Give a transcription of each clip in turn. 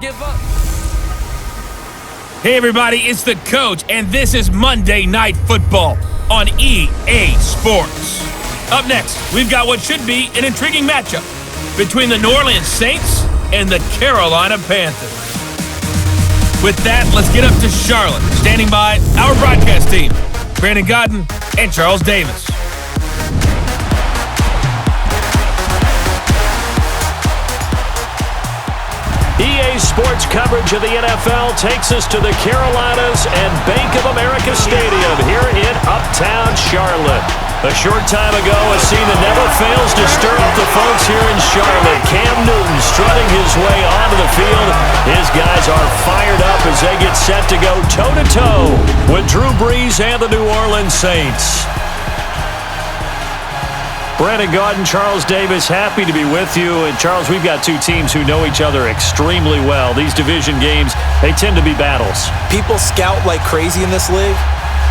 Give up. Hey everybody, it's the coach, and this is Monday Night Football on EA Sports. Up next, we've got what should be an intriguing matchup between the New Orleans Saints and the Carolina Panthers. With that, let's get up to Charlotte. Standing by, our broadcast team, Brandon Godden and Charles Davis. EA Sports coverage of the NFL takes us to the Carolinas and Bank of America Stadium here in Uptown Charlotte. A short time ago, a scene that never fails to stir up the folks here in Charlotte. Cam Newton strutting his way onto the field. His guys are fired up as they get set to go toe-to-toe with Drew Brees and the New Orleans Saints. Brandon Gaudin, Charles Davis, happy to be with you. And Charles, we've got two teams who know each other extremely well. These division games, they tend to be battles. People scout like crazy in this league,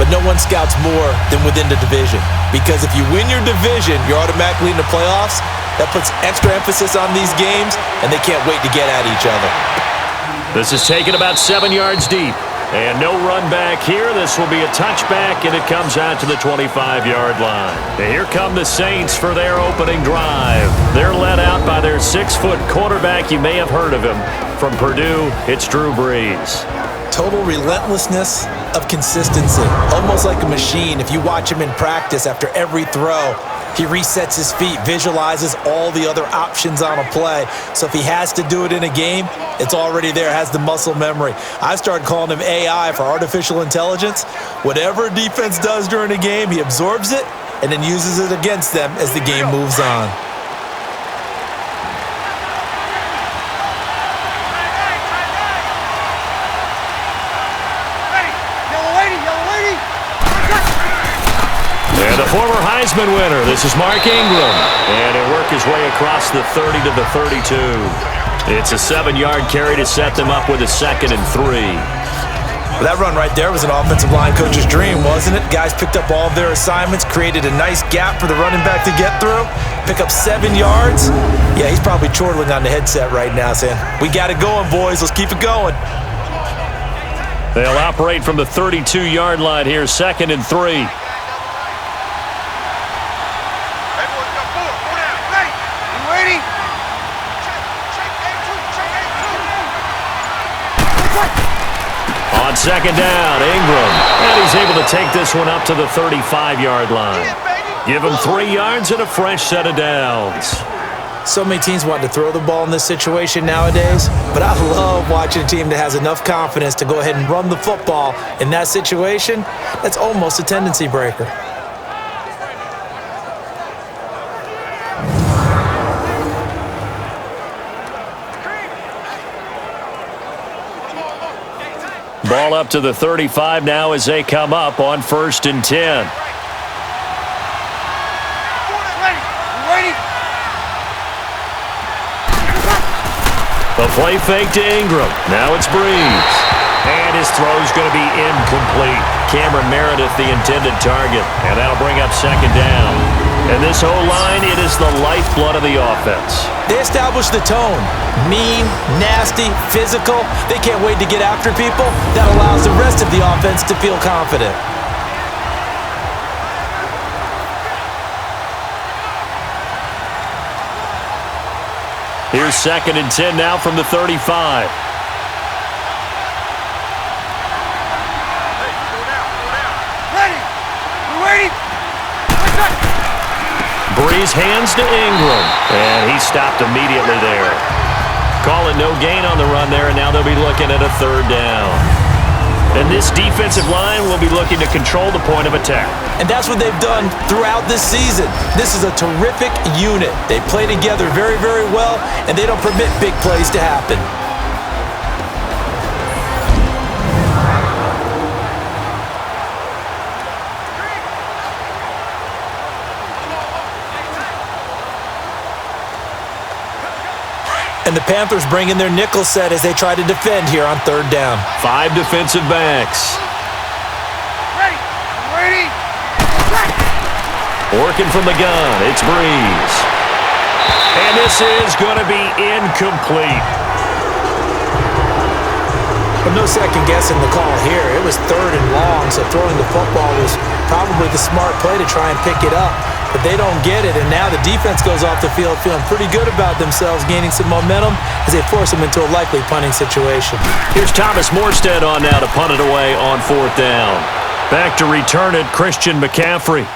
but no one scouts more than within the division. Because if you win your division, you're automatically in the playoffs. That puts extra emphasis on these games, and they can't wait to get at each other. This is taken about 7 yards deep. And no run back here. This will be a touchback, and it comes out to the 25-yard line. And here come the Saints for their opening drive. They're led out by their 6-foot quarterback. You may have heard of him. From Purdue, it's Drew Brees. Total relentlessness of consistency. Almost like a machine. If you watch him in practice after every throw, he resets his feet, visualizes all the other options on a play. So if he has to do it in a game, it's already there, has the muscle memory. I've started calling him AI for artificial intelligence. Whatever a defense does during a game, he absorbs it and then uses it against them as the game moves on. And the former Heisman winner, this is Mark Ingram. And he'll work his way across the 30 to the 32. It's a 7-yard carry to set them up with a 2nd and 3. Well, that run right there was an offensive line coach's dream, wasn't it? Guys picked up all of their assignments, created a nice gap for the running back to get through, pick up 7 yards. Yeah, he's probably chortling on the headset right now saying, we got it going, boys. Let's keep it going. They'll operate from the 32-yard line here, 2nd and 3. On 2nd down, Ingram. And he's able to take this one up to the 35-yard line. Give him 3 yards and a fresh set of downs. So many teams want to throw the ball in this situation nowadays, but I love watching a team that has enough confidence to go ahead and run the football in that situation. That's almost a tendency breaker. Ball up to the 35 now as they come up on 1st and 10. The play fake to Ingram. Now it's Brees. And his throw's going to be incomplete. Cameron Meredith, the intended target. And that'll bring up 2nd down. And this whole line, it is the lifeblood of the offense. They establish the tone. Mean, nasty, physical. They can't wait to get after people. That allows the rest of the offense to feel confident. Here's 2nd and 10 now from the 35. Brees hands to Ingram, and he stopped immediately there. Call it no gain on the run there, and now they'll be looking at a 3rd down. And this defensive line will be looking to control the point of attack. And that's what they've done throughout this season. This is a terrific unit. They play together very, very well, and they don't permit big plays to happen. And the Panthers bring in their nickel set as they try to defend here on 3rd down. 5 defensive backs. Ready. Working from the gun, it's Brees. And this is going to be incomplete. Well, no second guessing the call here. It was 3rd and long, so throwing the football was probably the smart play to try and pick it up. But they don't get it, and now the defense goes off the field feeling pretty good about themselves, gaining some momentum as they force them into a likely punting situation. Here's Thomas Morstead on now to punt it away on 4th down. Back to return it, Christian McCaffrey.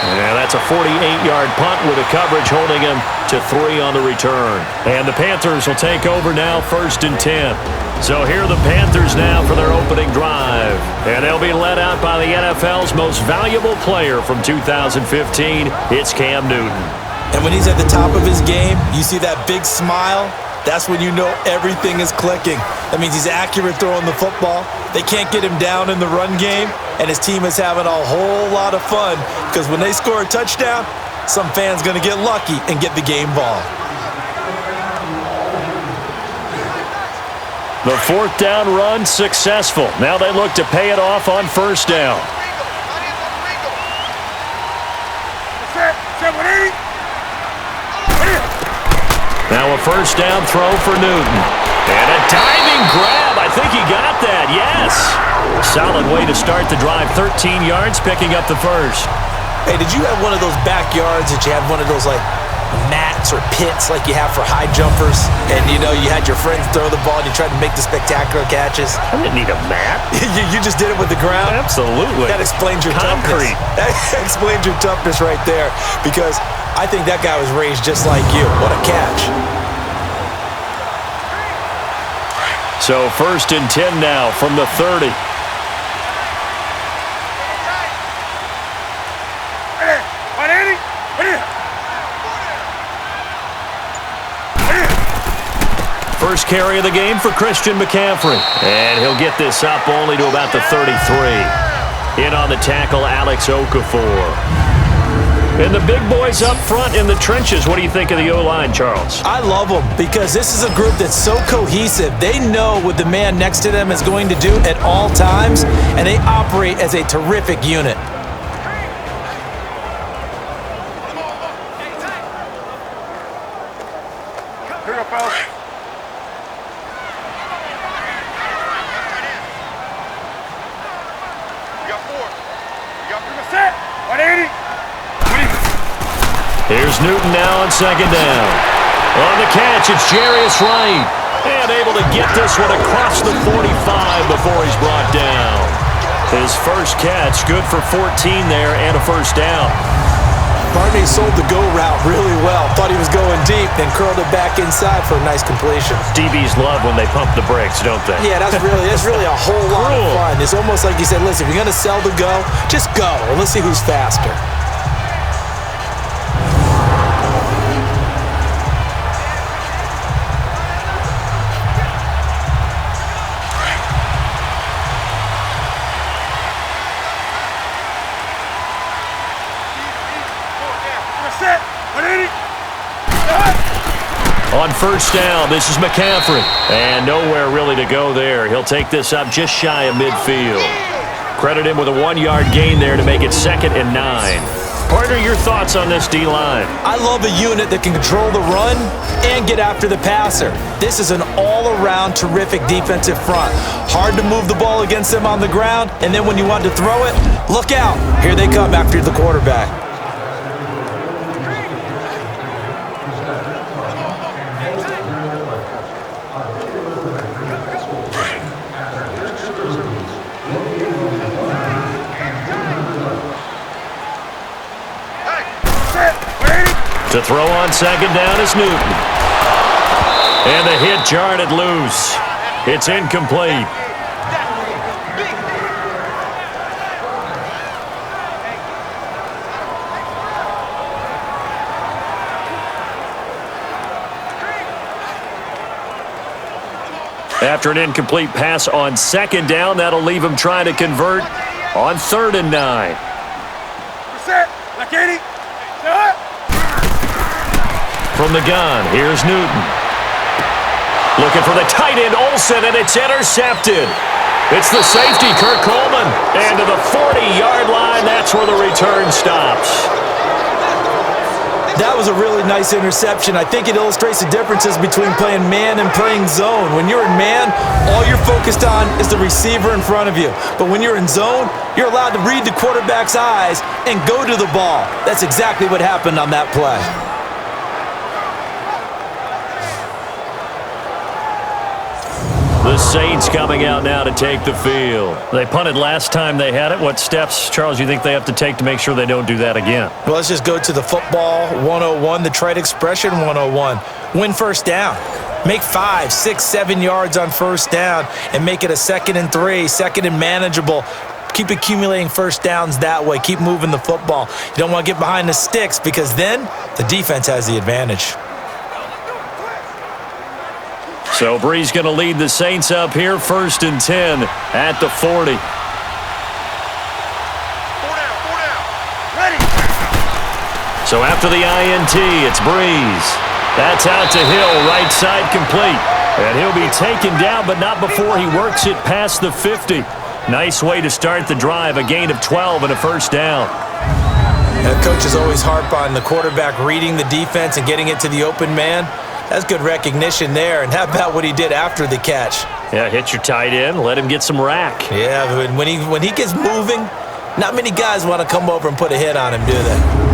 And that's a 48-yard punt with a coverage holding him to 3 on the return. And the Panthers will take over now, 1st and 10. So here are the Panthers now for their opening drive. And they'll be led out by the NFL's most valuable player from 2015. It's Cam Newton. And when he's at the top of his game, you see that big smile. That's when you know everything is clicking. That means he's accurate throwing the football. They can't get him down in the run game, and his team is having a whole lot of fun because when they score a touchdown, some fan's going to get lucky and get the game ball. The 4th down run successful. Now they look to pay it off on 1st down. Now a 1st down throw for Newton. And a diving grab. I think he got that, yes. Solid way to start the drive. 13 yards, picking up the 1st. Hey, did you have one of those backyards that you had one of those, like, mats or pits like you have for high jumpers? And, you know, you had your friends throw the ball and you tried to make the spectacular catches? I didn't need a mat. You just did it with the ground? Absolutely. That explains your concrete. Toughness. That explains your toughness right there because I think that guy was raised just like you. What a catch. So 1st and 10 now from the 30. First carry of the game for Christian McCaffrey. And he'll get this up only to about the 33. In on the tackle, Alex Okafor. And the big boys up front in the trenches. What do you think of the O-line, Charles? I love them because this is a group that's so cohesive. They know what the man next to them is going to do at all times, and they operate as a terrific unit. Here we go, fellas. You got 4. You got 3. Set. 180. Here's Newton now on 2nd down. On the catch, it's Jarius Wright. And able to get this one across the 45 before he's brought down. His first catch, good for 14 there and a 1st down. Barney sold the go route really well. Thought he was going deep, then curled it back inside for a nice completion. DBs love when they pump the brakes, don't they? Yeah, that's really a whole lot of fun. It's almost like you said, listen, if you're going to sell the go, just go, and let's see who's faster. On 1st down, this is McCaffrey. And nowhere really to go there. He'll take this up just shy of midfield. Credit him with a 1-yard gain there to make it 2nd and 9. Partner, your thoughts on this D-line? I love a unit that can control the run and get after the passer. This is an all-around terrific defensive front. Hard to move the ball against them on the ground, and then when you want to throw it, look out. Here they come after the quarterback. To throw on 2nd down is Newton. And the hit jarred loose. It's incomplete. After an incomplete pass on 2nd down, that'll leave him trying to convert on 3rd and 9. From the gun, here's Newton. Looking for the tight end, Olsen, and it's intercepted. It's the safety, Kirk Coleman. And to the 40-yard line, that's where the return stops. That was a really nice interception. I think it illustrates the differences between playing man and playing zone. When you're in man, all you're focused on is the receiver in front of you. But when you're in zone, you're allowed to read the quarterback's eyes and go to the ball. That's exactly what happened on that play. The Saints coming out now to take the field. They punted last time they had it. What steps, Charles, you think they have to take to make sure they don't do that again? Well, let's just go to the football 101, the trade expression 101. Win first down. Make 5, 6, 7 yards on first down and make it a 2nd and 3, 2nd and manageable. Keep accumulating first downs that way. Keep moving the football. You don't want to get behind the sticks because then the defense has the advantage. So Brees going to lead the Saints up here, 1st and 10 at the 40. 4 down. Ready. So after the INT, it's Brees. That's out to Hill, right side complete. And he'll be taken down, but not before he works it past the 50. Nice way to start the drive, a gain of 12 and a first down. And coaches always harp on the quarterback reading the defense and getting it to the open man. That's good recognition there. And how about what he did after the catch? Yeah, hit your tight end, let him get some rack. Yeah, but when he gets moving, not many guys want to come over and put a hit on him, do they?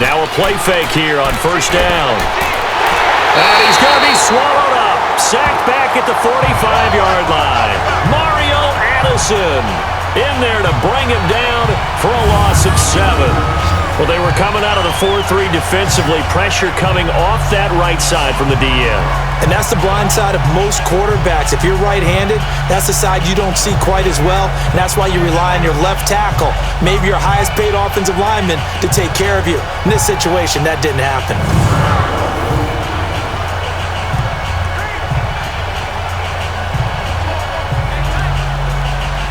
Now a play fake here on first down. And he's going to be swallowed up. Sacked back at the 45-yard line. Mario Addison in there to bring him down for a loss of 7. Well, they were coming out of the 4-3 defensively. Pressure coming off that right side from the DN. And that's the blind side of most quarterbacks. If you're right-handed, that's the side you don't see quite as well. And that's why you rely on your left tackle, maybe your highest-paid offensive lineman, to take care of you. In this situation, that didn't happen.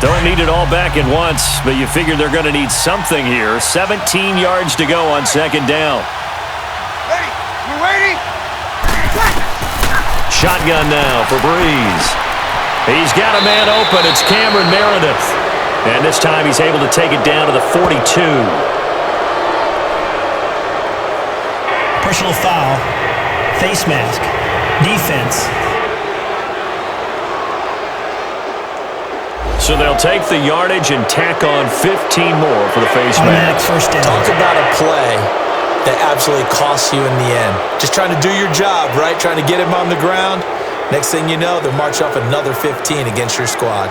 Don't need it all back at once, but you figure they're going to need something here. 17 yards to go on second down. Ready. You ready? Shotgun now for Brees. He's got a man open. It's Cameron Meredith. And this time he's able to take it down to the 42. Personal foul. Face mask. Defense. So they'll take the yardage and tack on 15 more for the face mask. First down. Talk about a play that absolutely costs you in the end. Just trying to do your job, right? Trying to get him on the ground. Next thing you know, they'll march off another 15 against your squad.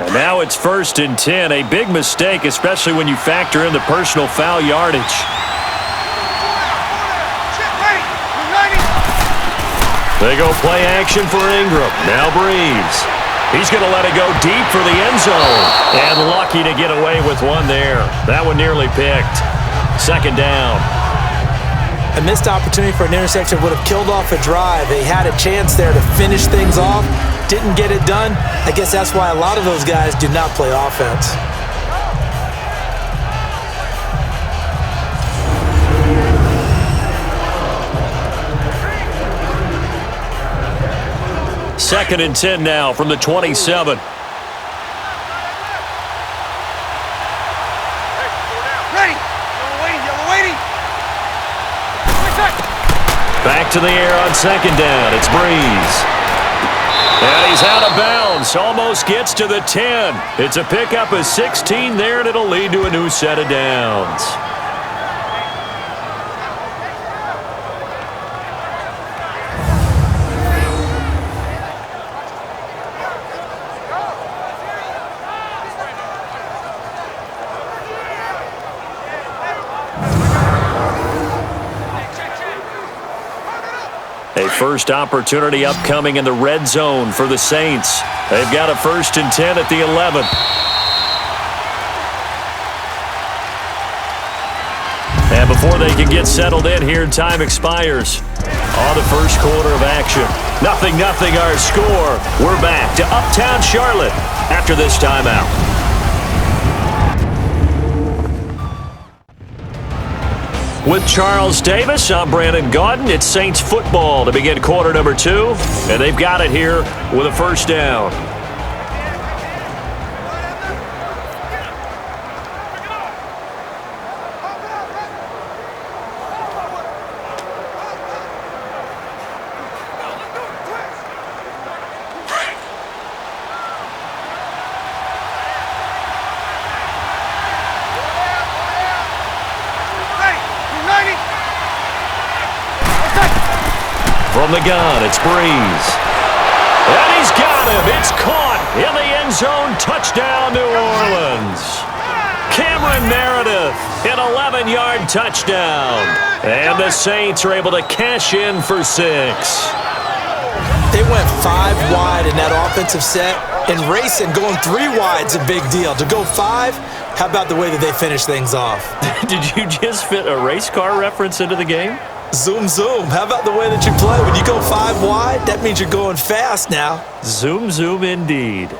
And now it's 1st and 10. A big mistake, especially when you factor in the personal foul yardage. They go play action for Ingram. Now Brees. He's going to let it go deep for the end zone. And lucky to get away with one there. That one nearly picked. Second down. A missed opportunity for an interception would have killed off a drive. They had a chance there to finish things off. Didn't get it done. I guess that's why a lot of those guys do not play offense. Second and 10 now from the 27. Ready. Yellow waiting. Back to the air on second down. It's Brees. And he's out of bounds. Almost gets to the 10. It's a pickup of 16 there, and it'll lead to a new set of downs. A first opportunity upcoming in the red zone for the Saints. They've got a 1st and 10 at the 11. And before they can get settled in here, time expires. on the first quarter of action. 0-0 our score. We're back to Uptown Charlotte after this timeout. With Charles Davis, I'm Brandon Gaudin. It's Saints football to begin quarter number 2, and they've got it here with a first down. From the gun, it's Breeze. And he's got him. It's caught in the end zone. Touchdown, New Orleans. Cameron Meredith, an 11-yard touchdown. And the Saints are able to cash in for 6. They went 5 wide in that offensive set. And racing, going 3 wide's a big deal. To go 5, how about the way that they finish things off? Did you just fit a race car reference into the game? Zoom, zoom. How about the way that you play? When you go 5 wide, that means you're going fast now. Zoom, zoom indeed.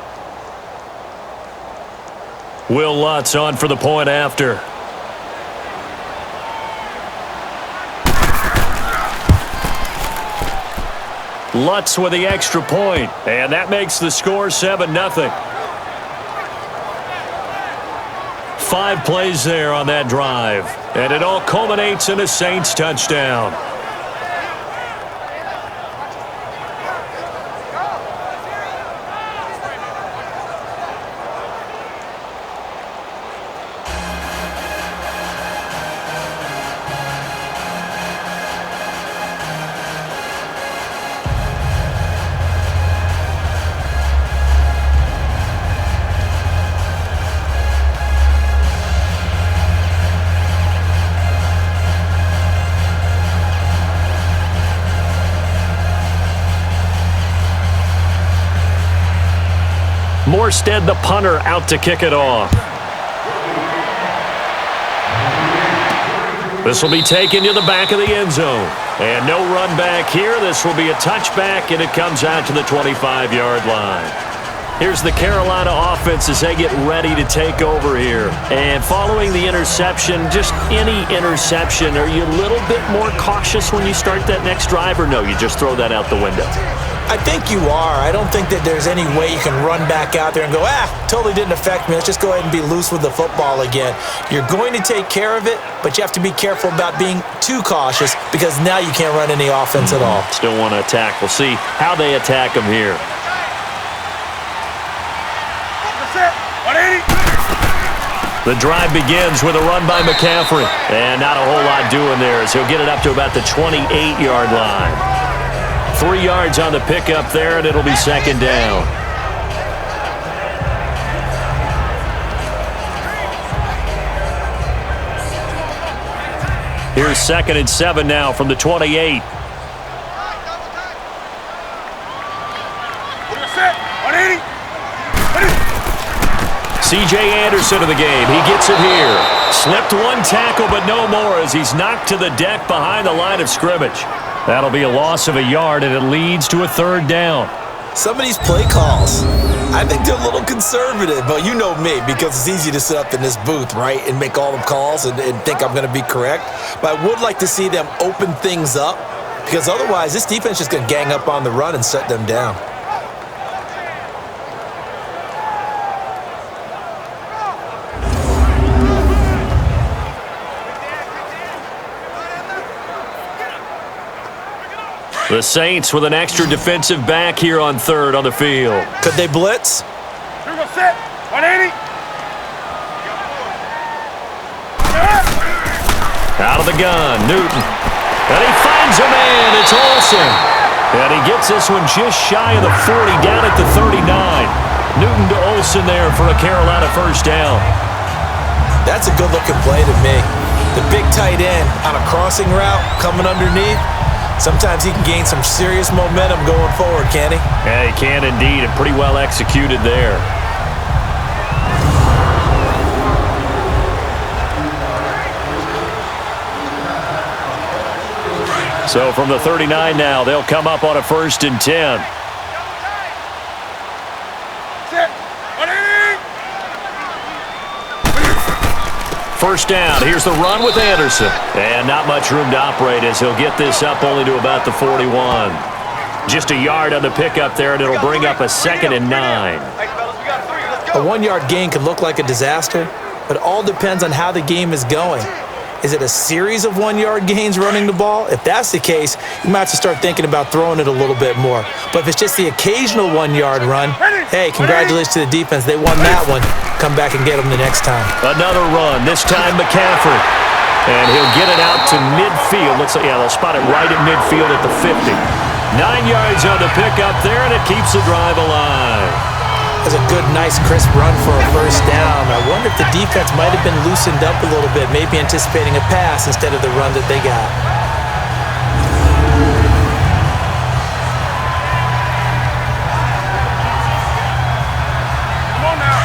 Will Lutz on for the point after. Lutz with the extra point, and that makes the score 7-0. 5 plays there on that drive, and it all culminates in a Saints touchdown. Morstead, the punter, out to kick it off. This will be taken to the back of the end zone. And no run back here. This will be a touchback, and it comes out to the 25-yard line. Here's the Carolina offense as they get ready to take over here. And following the interception, just any interception, are you a little bit more cautious when you start that next drive, or no, you just throw that out the window? I think you are. I don't think that there's any way you can run back out there and go, totally didn't affect me. Let's just go ahead and be loose with the football again. You're going to take care of it, but you have to be careful about being too cautious because now you can't run any offense at all. Still want to attack. We'll see how they attack them here. The drive begins with a run by McCaffrey. And not a whole lot doing there as he'll get it up to about the 28-yard line. 3 yards on the pickup there, and it'll be second down. Here's 2nd and 7 now from the 28. C.J. Anderson of the game. He gets it here. Slipped 1 tackle, but no more as he's knocked to the deck behind the line of scrimmage. That'll be a loss of a yard, and it leads to a 3rd down. Some of these play calls, I think they're a little conservative, but you know me, because it's easy to sit up in this booth, right, and make all the calls and think I'm going to be correct. But I would like to see them open things up, because otherwise this defense is going to gang up on the run and shut them down. The Saints with an extra defensive back here on 3rd on the field. Could they blitz? Set. 180. Out of the gun, Newton. And he finds a man. It's Olsen. And he gets this one just shy of the 40, down at the 39. Newton to Olsen there for a Carolina first down. That's a good-looking play to me. The big tight end on a crossing route coming underneath. Sometimes he can gain some serious momentum going forward, can he? Yeah, he can indeed, and pretty well executed there. So from the 39 now, they'll come up on a 1st and 10. First down. Here's the run with Anderson. And not much room to operate as he'll get this up only to about the 41. Just a yard on the pickup there, and it'll bring up a 2nd and 9. A 1-yard gain could look like a disaster, but it all depends on how the game is going. Is it a series of 1-yard gains running the ball? If that's the case, you might have to start thinking about throwing it a little bit more. But if it's just the occasional 1-yard run, hey, congratulations to the defense. They won that one. Come back and get them the next time. Another run, this time McCaffrey. And he'll get it out to midfield. Looks like, yeah, they'll spot it right at midfield at the 50. 9 yards on the pickup there, and it keeps the drive alive. That's a good, nice, crisp run for a first down. I wonder if the defense might have been loosened up a little bit, maybe anticipating a pass instead of the run that they got. Come on now.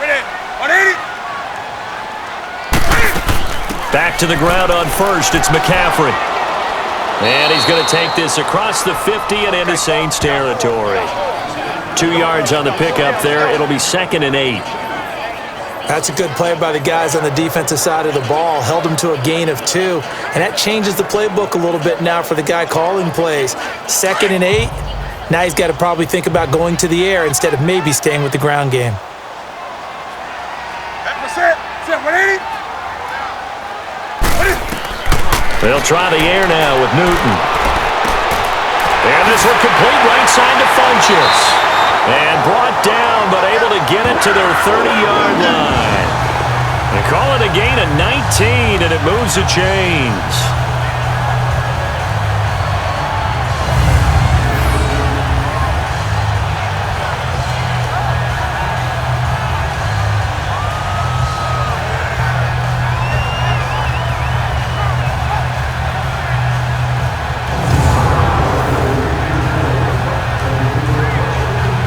Ready. 180. Back to the ground on first. It's McCaffrey. And he's going to take this across the 50 and into Saints territory. 2 yards on the pickup there. It'll be 2nd and 8. That's a good play by the guys on the defensive side of the ball. Held them to a gain of 2. And that changes the playbook a little bit now for the guy calling plays. 2nd and 8. Now he's got to probably think about going to the air instead of maybe staying with the ground game. Set 180. They'll try the air now with Newton. And this one complete right side to Funchess. And brought down, but able to get it to their 30-yard line. They call it a gain of 19, and it moves the chains.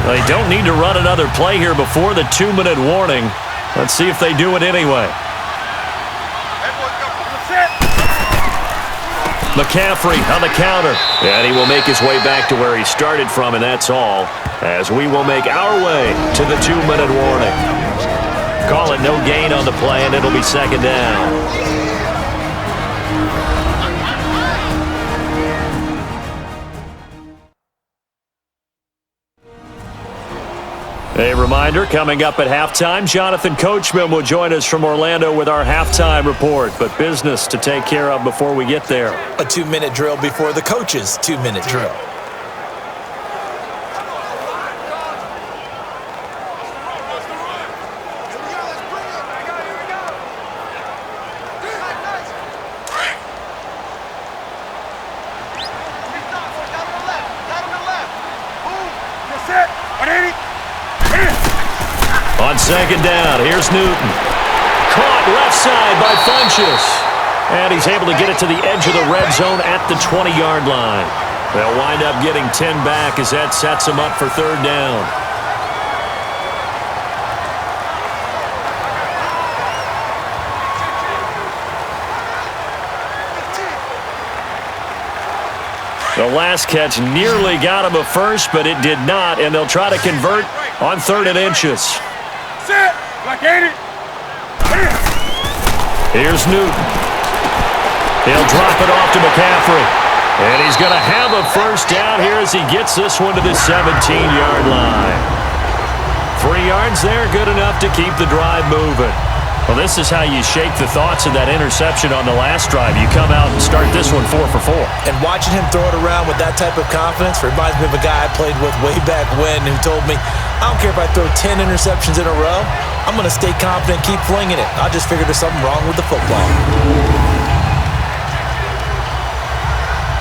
They don't need to run another play here before the 2-minute warning. Let's see if they do it anyway. McCaffrey on the counter. And he will make his way back to where he started from, and that's all. As we will make our way to the 2-minute warning. Call it no gain on the play, and it'll be 2nd down. A reminder, coming up at halftime, Jonathan Coachman will join us from Orlando with our halftime report, but business to take care of before we get there. A 2-minute drill before the coach's 2-minute drill. On 2nd down, here's Newton. Caught left side by Funchess. And he's able to get it to the edge of the red zone at the 20-yard line. They'll wind up getting 10 back as that sets them up for 3rd down. The last catch nearly got him a first, but it did not, and they'll try to convert on 3rd and inches. Set. Like 80. Here's Newton. He'll drop it off to McCaffrey. And he's going to have a first down here as he gets this one to the 17-yard line. 3 yards there, good enough to keep the drive moving. Well, this is how you shake the thoughts of that interception on the last drive. You come out and start this one 4 for 4. And watching him throw it around with that type of confidence reminds me of a guy I played with way back when who told me, I don't care if I throw 10 interceptions in a row, I'm going to stay confident, keep flinging it. I just figured there's something wrong with the football.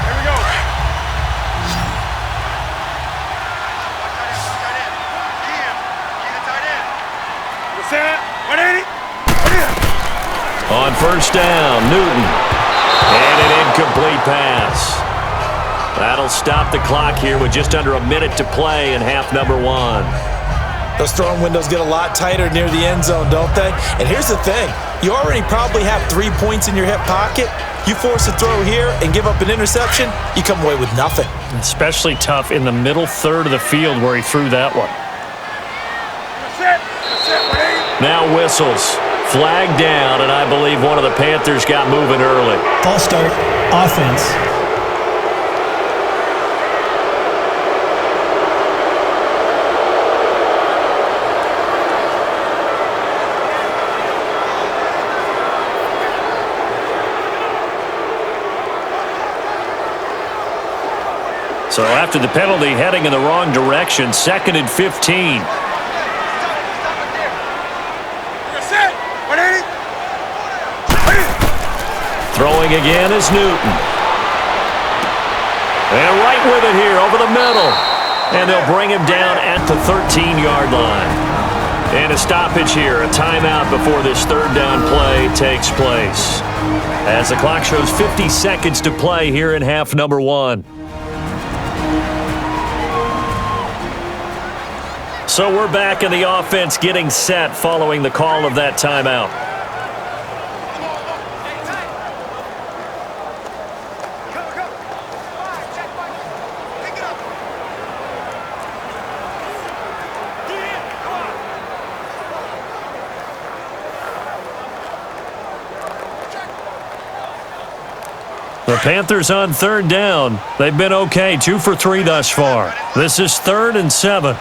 Here we go. Set 180. On first down, Newton. And an incomplete pass. That'll stop the clock here with just under a minute to play in half number 1. Those throwing windows get a lot tighter near the end zone, don't they? And here's the thing. You already probably have 3 points in your hip pocket. You force a throw here and give up an interception, you come away with nothing. Especially tough in the middle third of the field where he threw that one. Now whistles. Flag down, and I believe one of the Panthers got moving early. False start, offense. So after the penalty, heading in the wrong direction, 2nd and 15. Throwing again is Newton. And right with it here over the middle. And they'll bring him down at the 13-yard line. And a stoppage here, a timeout before this third down play takes place. As the clock shows 50 seconds to play here in half number 1. So we're back in the offense getting set following the call of that timeout. The Panthers on third down. They've been okay, 2 for 3 thus far. This is 3rd and 7.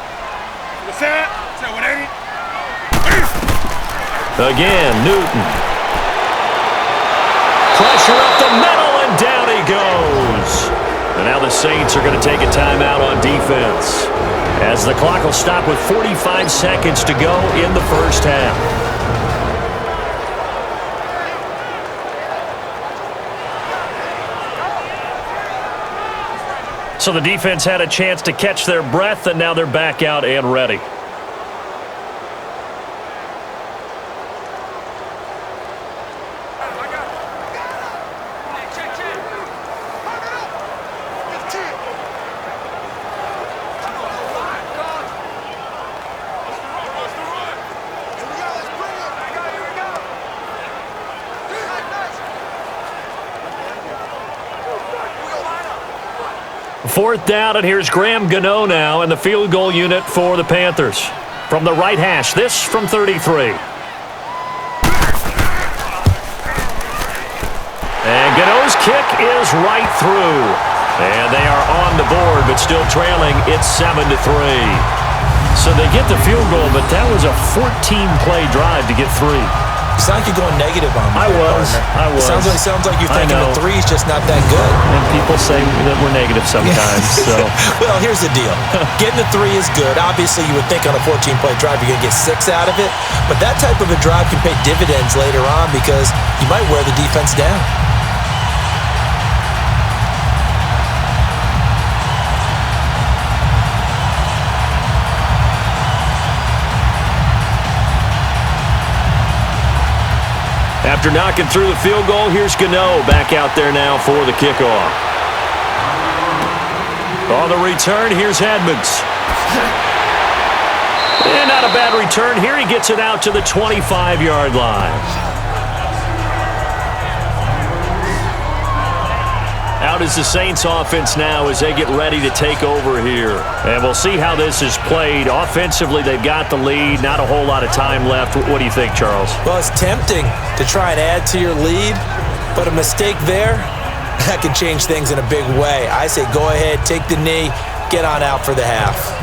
Again, Newton. Pressure up the middle, and down he goes. And now the Saints are going to take a timeout on defense, as the clock will stop with 45 seconds to go in the first half. So the defense had a chance to catch their breath, and now they're back out and ready. Fourth down, and here's Graham Gano now in the field goal unit for the Panthers. From the right hash, this from 33. And Gano's kick is right through. And they are on the board, but still trailing. It's 7-3. So they get the field goal, but that was a 14-play drive to get 3. It's like you're going negative on me. I was. Sounds like you're thinking the 3's just not that good. And people say that we're negative sometimes. So. Well, here's the deal. Getting the 3 is good. Obviously, you would think on a 14-play drive you're going to get 6 out of it. But that type of a drive can pay dividends later on because you might wear the defense down. After knocking through the field goal, here's Gano back out there now for the kickoff. On the return, here's Edmonds. And not a bad return here. He gets it out to the 25-yard line. Out is the Saints offense now as they get ready to take over here. And we'll see how this is played. Offensively, they've got the lead. Not a whole lot of time left. What do you think, Charles? Well, it's tempting to try and add to your lead, but a mistake there, that can change things in a big way. I say go ahead, take the knee, get on out for the half.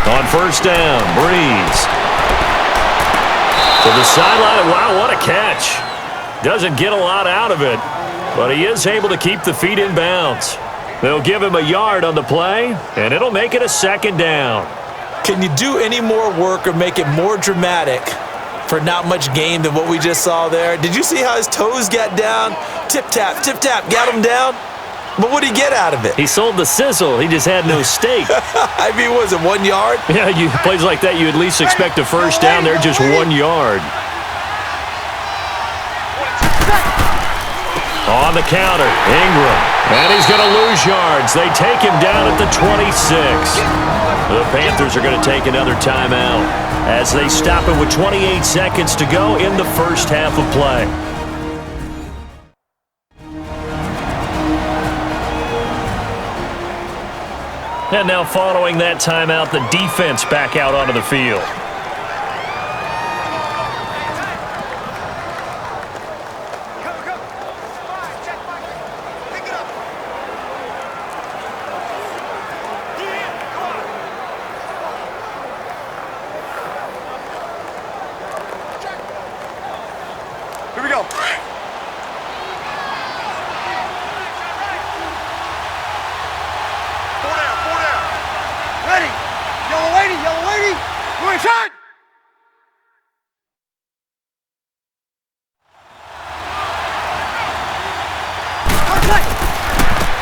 On first down, Breeze. To the sideline. Wow, what a catch. Doesn't get a lot out of it, but he is able to keep the feet in bounds. They'll give him a yard on the play, and it'll make it a 2nd down. Can you do any more work or make it more dramatic for not much gain than what we just saw there? Did you see how his toes got down? Tip-tap, got him down. But what did he get out of it? He sold the sizzle. He just had no steak. I mean, was it 1 yard? Yeah, plays like that, you at least expect a first down there, just 1 yard. On the counter, Ingram. And he's going to lose yards. They take him down at the 26. The Panthers are going to take another timeout as they stop it with 28 seconds to go in the first half of play. And now following that timeout, the defense back out onto the field. Here we go. Four down. Ready. Yellow lady. Go inside.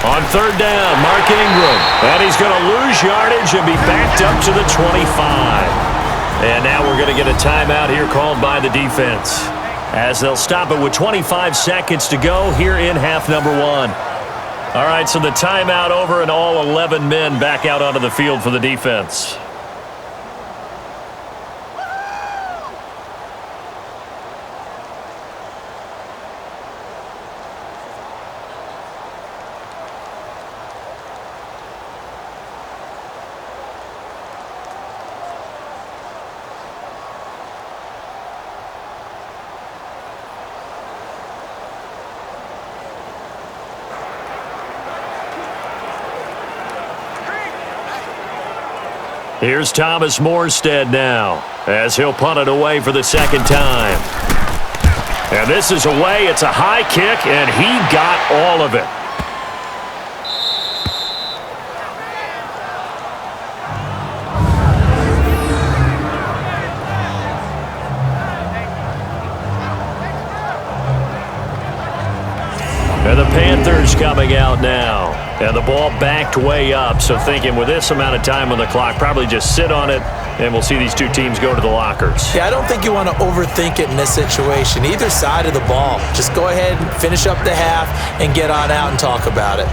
On third down, Mark Ingram. And he's going to lose yardage and be backed up to the 25. And now we're going to get a timeout here called by the defense, as they'll stop it with 25 seconds to go here in half number one. All right, so the timeout over and all 11 men back out onto the field for the defense. Here's Thomas Morstead now, as he'll punt it away for the second time. And this is away. It's a high kick, and he got all of it. And the Panthers coming out now. And the ball backed way up, so thinking with this amount of time on the clock, probably just sit on it, and we'll see these two teams go to the lockers. Yeah, I don't think you want to overthink it in this situation. Either side of the ball. Just go ahead and finish up the half and get on out and talk about it.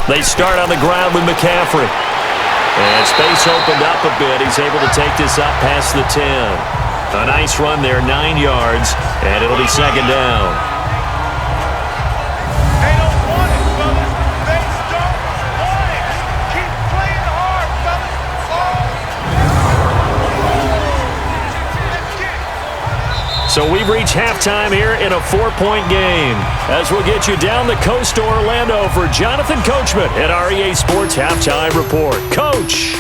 They start on the ground with McCaffrey. And space opened up a bit. He's able to take this up past the 10. A nice run there, 9 yards, and it'll be second down. They don't want it, fellas. They don't want it. Keep playing hard, fellas. So we've reached halftime here in a 4-point game, as we'll get you down the coast to Orlando for Jonathan Coachman at our EA Sports Halftime Report. Coach!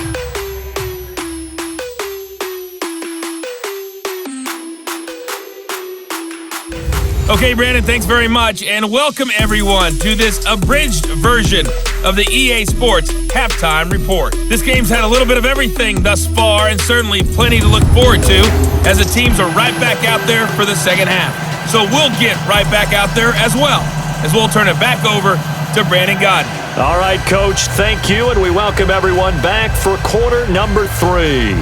Okay, Brandon, thanks very much, and welcome everyone to this abridged version of the EA Sports Halftime Report. This game's had a little bit of everything thus far, and certainly plenty to look forward to, as the teams are right back out there for the second half. So we'll get right back out there as well, as we'll turn it back over to Brandon Godden. All right, Coach, thank you, and we welcome everyone back for quarter number 3.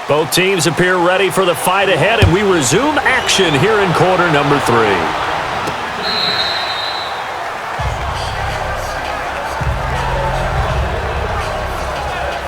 Both teams appear ready for the fight ahead, and we resume action here in quarter number 3.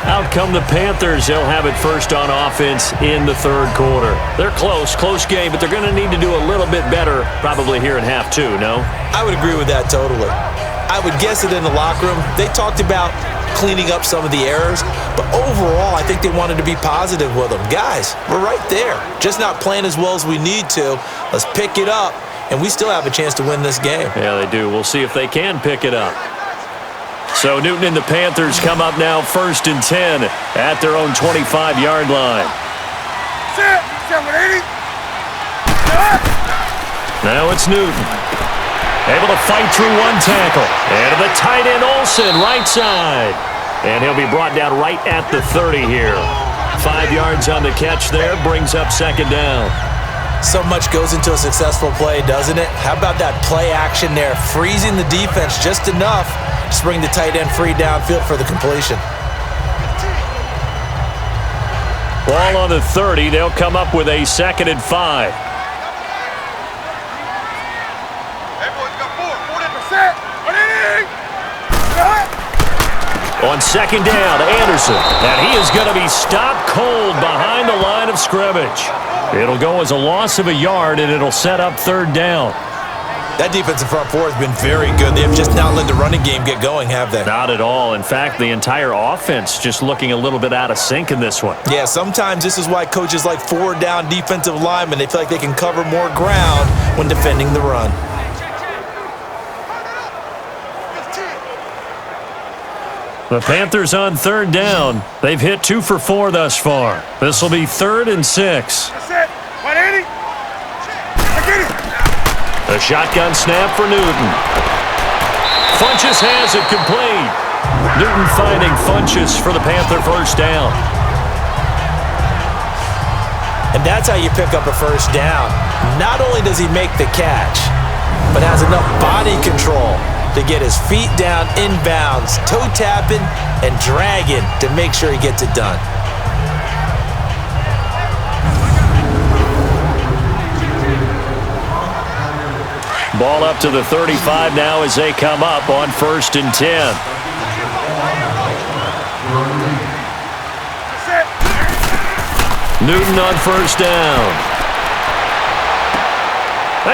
Out come the Panthers. They'll have it first on offense in the third quarter. They're close game, but they're going to need to do a little bit better probably here in half 2, no? I would agree with that totally. I would guess it in the locker room. They talked about cleaning up some of the errors. But overall, I think they wanted to be positive with them. Guys, we're right there. Just not playing as well as we need to. Let's pick it up, and we still have a chance to win this game. Yeah, they do. We'll see if they can pick it up. So Newton and the Panthers come up now 1st and 10 at their own 25-yard line. Now it's Newton. Able to fight through one tackle. And to the tight end, Olsen, right side. And he'll be brought down right at the 30 here. 5 yards on the catch there, brings up 2nd down. So much goes into a successful play, doesn't it? How about that play action there? Freezing the defense just enough to bring the tight end free downfield for the completion. Ball on the 30. They'll come up with a 2nd and 5. On 2nd down, Anderson. And he is going to be stopped cold behind the line of scrimmage. It'll go as a loss of a yard, and it'll set up 3rd down. That defensive front four has been very good. They have just not let the running game get going, have they? Not at all. In fact, the entire offense just looking a little bit out of sync in this one. Yeah, sometimes this is why coaches like 4-down defensive linemen, they feel like they can cover more ground when defending the run. The Panthers on 3rd down. They've hit 2 for 4 thus far. This will be 3rd and 6. That's it. 180. I get it. A shotgun snap for Newton. Funchess has it complete. Newton finding Funchess for the Panther 1st down. And that's how you pick up a 1st down. Not only does he make the catch, but has enough body control to get his feet down inbounds, toe tapping and dragging to make sure he gets it done. Ball up to the 35 now as they come up on 1st and 10. Newton on 1st down.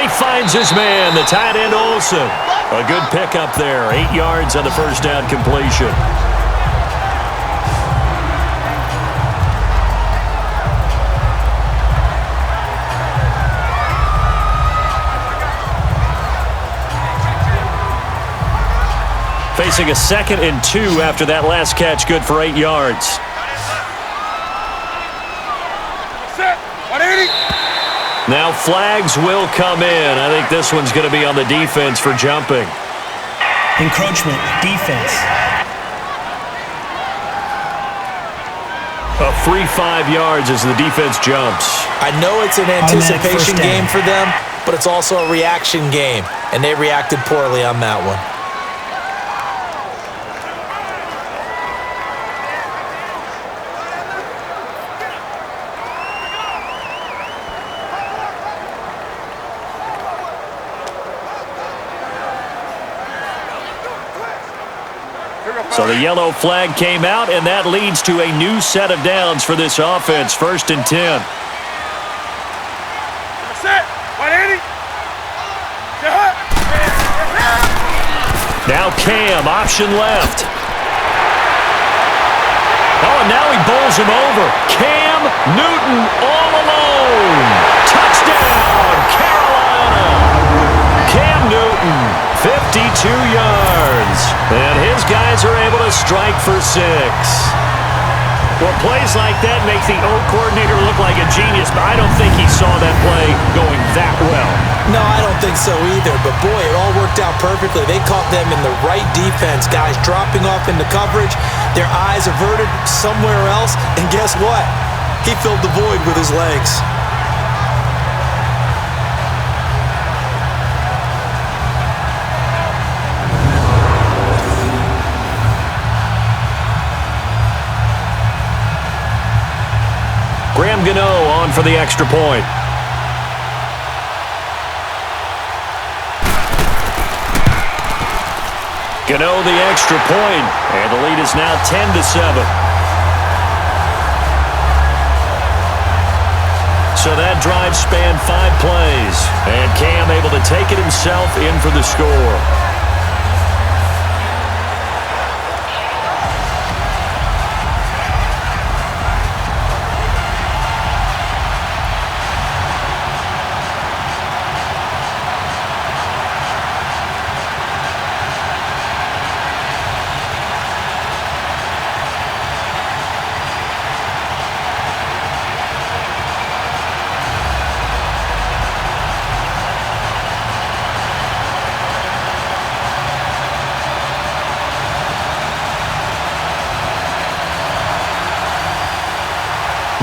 He finds his man, the tight end Olsen. A good pickup there. 8 yards on the 1st down completion. Facing a 2nd and 2 after that last catch, good for 8 yards. Now flags will come in. I think this one's going to be on the defense for jumping. Encroachment, defense. A free 5 yards as the defense jumps. I know it's an anticipation game for them, but it's also a reaction game, and they reacted poorly on that one. So the yellow flag came out, and that leads to a new set of downs for this offense. 1st and 10. Now Cam, option left. Oh, and now he bowls him over. Cam Newton all alone. Touchdown, Carolina. Cam Newton, 52 yards. And his guys are able to strike for 6. Well, plays like that make the O coordinator look like a genius, but I don't think he saw that play going that well. No, I don't think so either, but boy, it all worked out perfectly. They caught them in the right defense, guys dropping off into coverage, their eyes averted somewhere else, and guess what? He filled the void with his legs. Graham Gano on for the extra point. Gano the extra point, and the lead is now 10-7. So that drive spanned 5 plays, and Cam able to take it himself in for the score.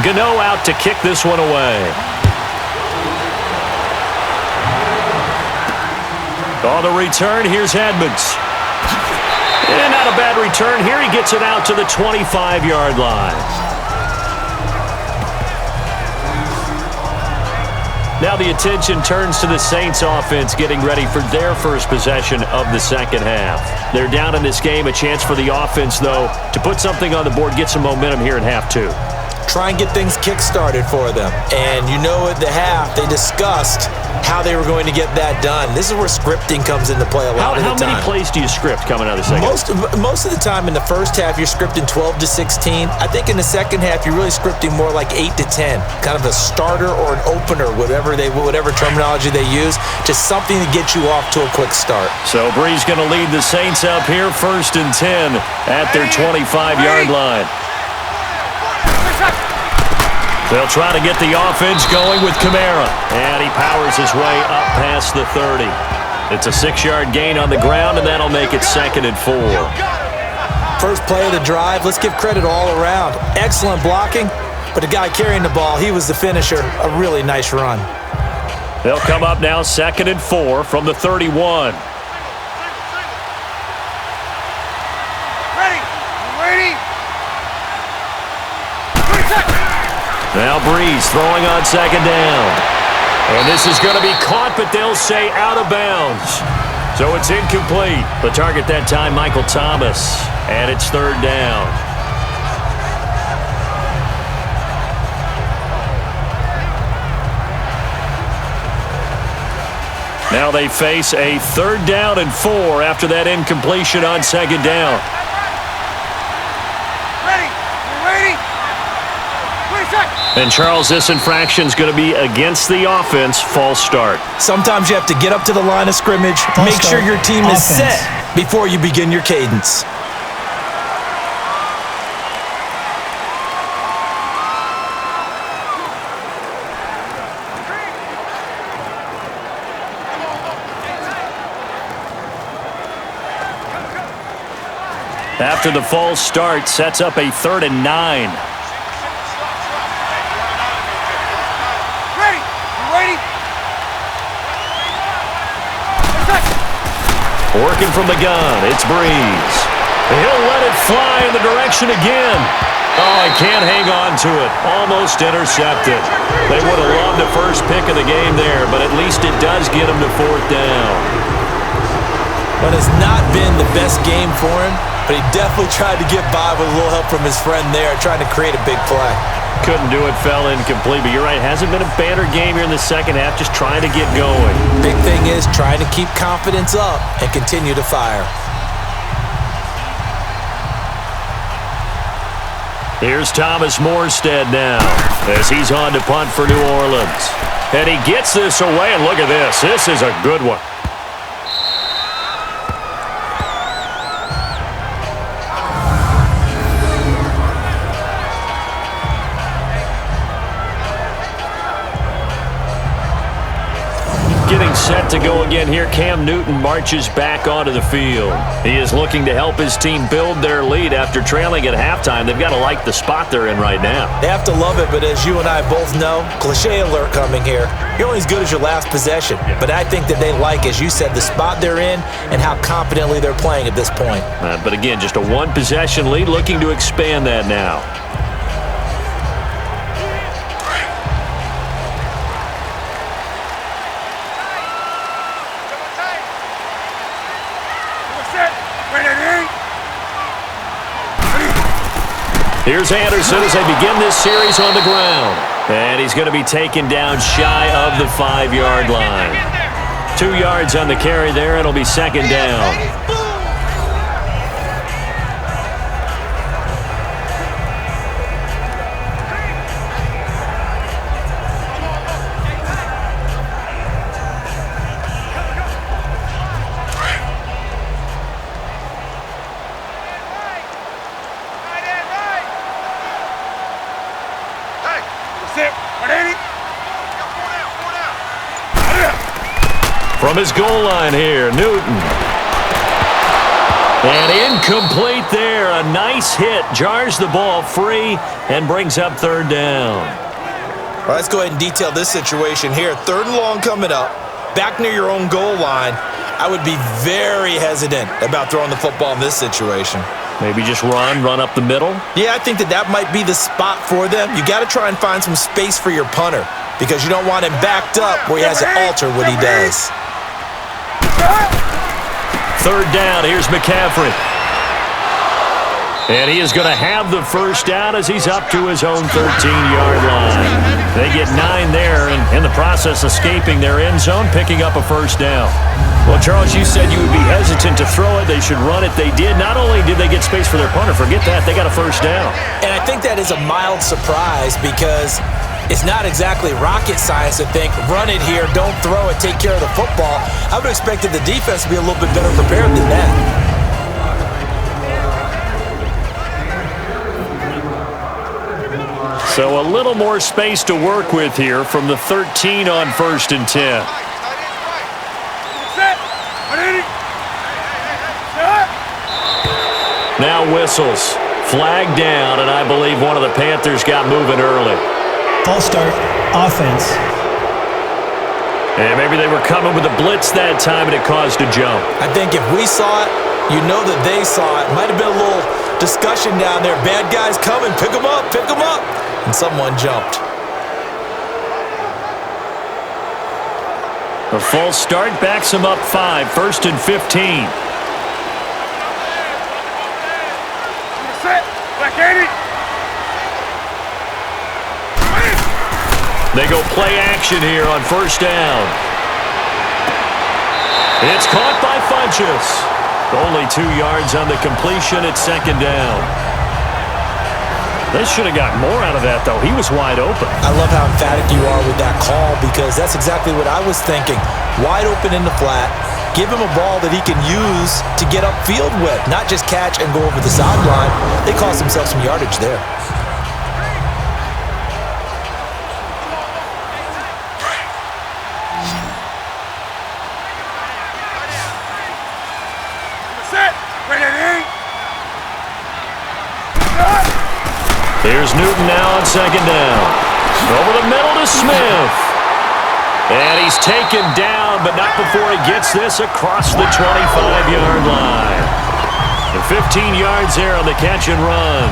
Gano out to kick this one away. On the return, here's Edmonds. And not a bad return here. He gets it out to the 25-yard line. Now the attention turns to the Saints offense getting ready for their first possession of the second half. They're down in this game. A chance for the offense, though, to put something on the board, get some momentum here in half two. Try and get things kick-started for them. And you know at the half, they discussed how they were going to get that done. This is where scripting comes into play a lot of the time. How many plays do you script coming out of the second half? Most of the time in the first half, you're scripting 12 to 16. I think in the second half, you're really scripting more like 8 to 10. Kind of a starter or an opener, whatever terminology they use. Just something to get you off to a quick start. So Bree's going to lead the Saints up here 1st and 10 at their 25-yard line. They'll try to get the offense going with Kamara. And he powers his way up past the 30. It's a 6-yard gain on the ground, and that'll make it 2nd and 4. First play of the drive, let's give credit all around. Excellent blocking, but the guy carrying the ball, he was the finisher. A really nice run. They'll come up now 2nd and 4 from the 31. Now Breeze throwing on 2nd down. And this is going to be caught, but they'll say out of bounds. So it's incomplete. The target that time, Michael Thomas. And it's 3rd down. Now they face a 3rd down and 4 after that incompletion on 2nd down. And, Charles, this infraction's going to be against the offense. False start. Sometimes you have to get up to the line of scrimmage, make sure your team is set before you begin your cadence. After the false start, sets up a 3rd and 9. Working from the gun, it's Breeze. He'll let it fly in the direction again. Oh, he can't hang on to it. Almost intercepted. They would have loved the first pick of the game there, but at least it does get him to 4th down. But it's not been the best game for him, but he definitely tried to get by with a little help from his friend there, trying to create a big play. Couldn't do it, fell incomplete, but you're right, hasn't been a banner game here in the second half, just trying to get going. Big thing is trying to keep confidence up and continue to fire. Here's Thomas Morstead now as he's on to punt for New Orleans. And he gets this away, and look at this. This is a good one. Getting set to go again here. Cam Newton marches back onto the field. He is looking to help his team build their lead after trailing at halftime. They've got to like the spot they're in right now. They have to love it, but as you and I both know, cliche alert coming here. You're only as good as your last possession. But I think that they like, as you said, the spot they're in and how confidently they're playing at this point. But again, just a one-possession lead, looking to expand that now. Here's Anderson as they begin this series on the ground. And he's going to be taken down shy of the 5-yard line. 2 yards on the carry there, and it'll be 2nd down. From his goal line here, Newton. And incomplete there. A nice hit. Jars the ball free and brings up third down. All right, let's go ahead and detail this situation here. 3rd and long coming up. Back near your own goal line. I would be very hesitant about throwing the football in this situation. Maybe just run up the middle? Yeah, I think that might be the spot for them. You got to try and find some space for your punter because you don't want him backed up where he has to alter what he does. 3rd down. Here's McCaffrey. And he is going to have the first down as he's up to his own 13-yard line. They get 9 there, and in the process escaping their end zone, picking up a first down. Well, Charles, you said you would be hesitant to throw it. They should run it. They did. Not only did they get space for their punter, forget that, they got a first down. And I think that is a mild surprise because it's not exactly rocket science to think, run it here, don't throw it, take care of the football. I would have expected the defense to be a little bit better prepared than that. So a little more space to work with here from the 13 on 1st and 10. Now whistles. Flag down, and I believe one of the Panthers got moving early. False start, offense. And maybe they were coming with a blitz that time, and it caused a jump. I think if we saw it, you know that they saw it. Might have been a little discussion down there. Bad guys coming. Pick them up. Pick them up. And someone jumped. A false start backs him up 5. 1st and 15. They go play action here on 1st down. It's caught by Funchess. Only 2 yards on the completion at 2nd down. They should have gotten more out of that, though. He was wide open. I love how emphatic you are with that call because that's exactly what I was thinking. Wide open in the flat. Give him a ball that he can use to get upfield with, not just catch and go over the sideline. They cost themselves some yardage there. Here's Newton now on 2nd down. Over the middle to Smith. And he's taken down, but not before he gets this across the 25-yard line. And 15 yards there on the catch and run.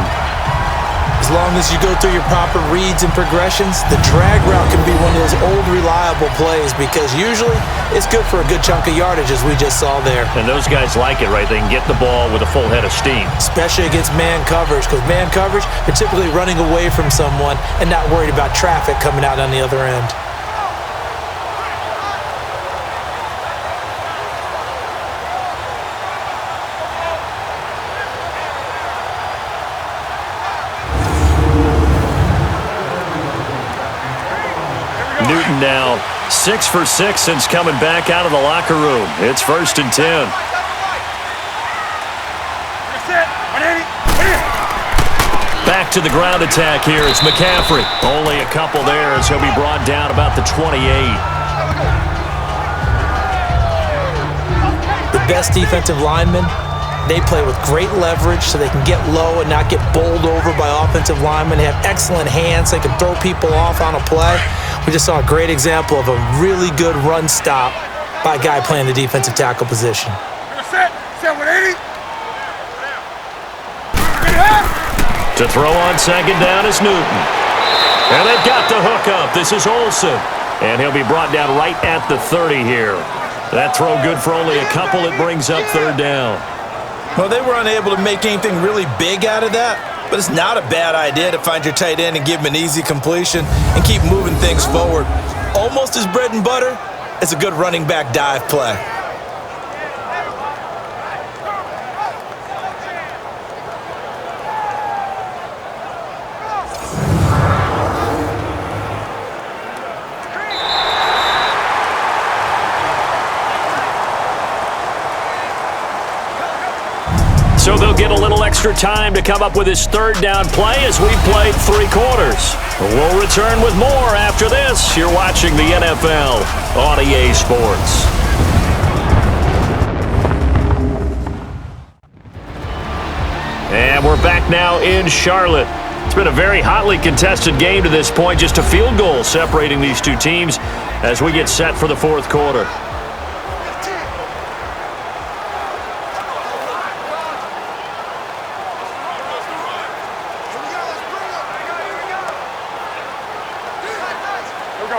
As long as you go through your proper reads and progressions, the drag route can be one of those old reliable plays because usually it's good for a good chunk of yardage as we just saw there. And those guys like it, right? They can get the ball with a full head of steam. Especially against man coverage because man coverage, they're typically running away from someone and not worried about traffic coming out on the other end. Newton now 6 for 6 since coming back out of the locker room. It's 1st and 10. Back to the ground attack here. It's McCaffrey. Only a couple there as he'll be brought down about the 28. The best defensive linemen, they play with great leverage so they can get low and not get bowled over by offensive linemen. They have excellent hands. They can throw people off on a play. We just saw a great example of a really good run stop by a guy playing the defensive tackle position. To throw on 2nd down is Newton. And they've got the hook up. This is Olsen. And he'll be brought down right at the 30 here. That throw good for only a couple. It brings up 3rd down. Well, they were unable to make anything really big out of that, but it's not a bad idea to find your tight end and give him an easy completion and keep moving things forward. Almost his bread and butter, it's a good running back dive play. So they'll get a little extra time to come up with his 3rd down play as we played 3 quarters. We'll return with more after this. You're watching the NFL on EA Sports. And we're back now in Charlotte. It's been a very hotly contested game to this point. Just a field goal separating these two teams as we get set for the fourth quarter.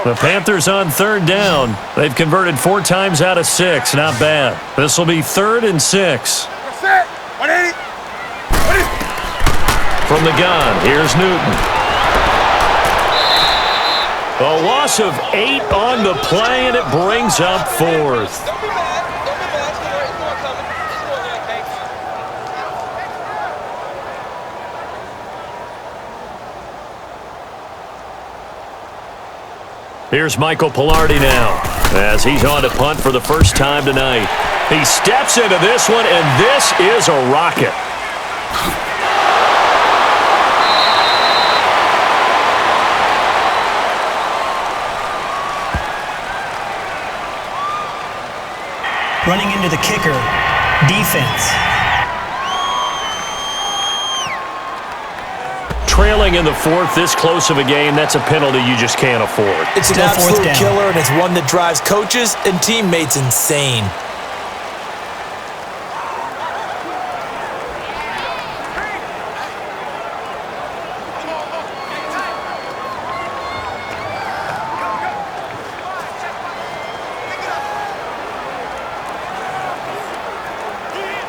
The Panthers on third down. They've converted 4 times out of 6. Not bad. This will be 3rd and 6. From the gun, here's Newton. A loss of 8 on the play, and it brings up 4th. Here's Michael Pilardi now as he's on to punt for the first time tonight. He steps into this one, and this is a rocket. Running into the kicker. Defense. Trailing in the 4th, this close of a game, that's a penalty you just can't afford. It's an absolute killer, and it's one that drives coaches and teammates insane.